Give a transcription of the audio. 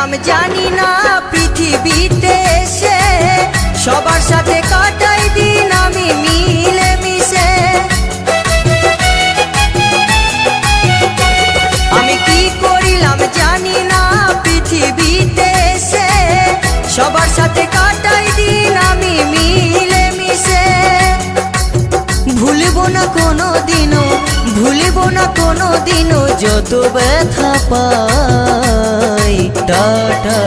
করিলাম জানি না পৃথিবীতে এসে সবার সাথে কাটাই দিন আমি মিলে মিশে। আমি কি করিলাম জানি না পৃথিবীতে এসে সবার সাথে কাটাই দিন আমি মিলে মিশে। ভুলব না কোনো দিনও, ভুলব না কোনো দিনও যত ব্যথা পাই। টাটা।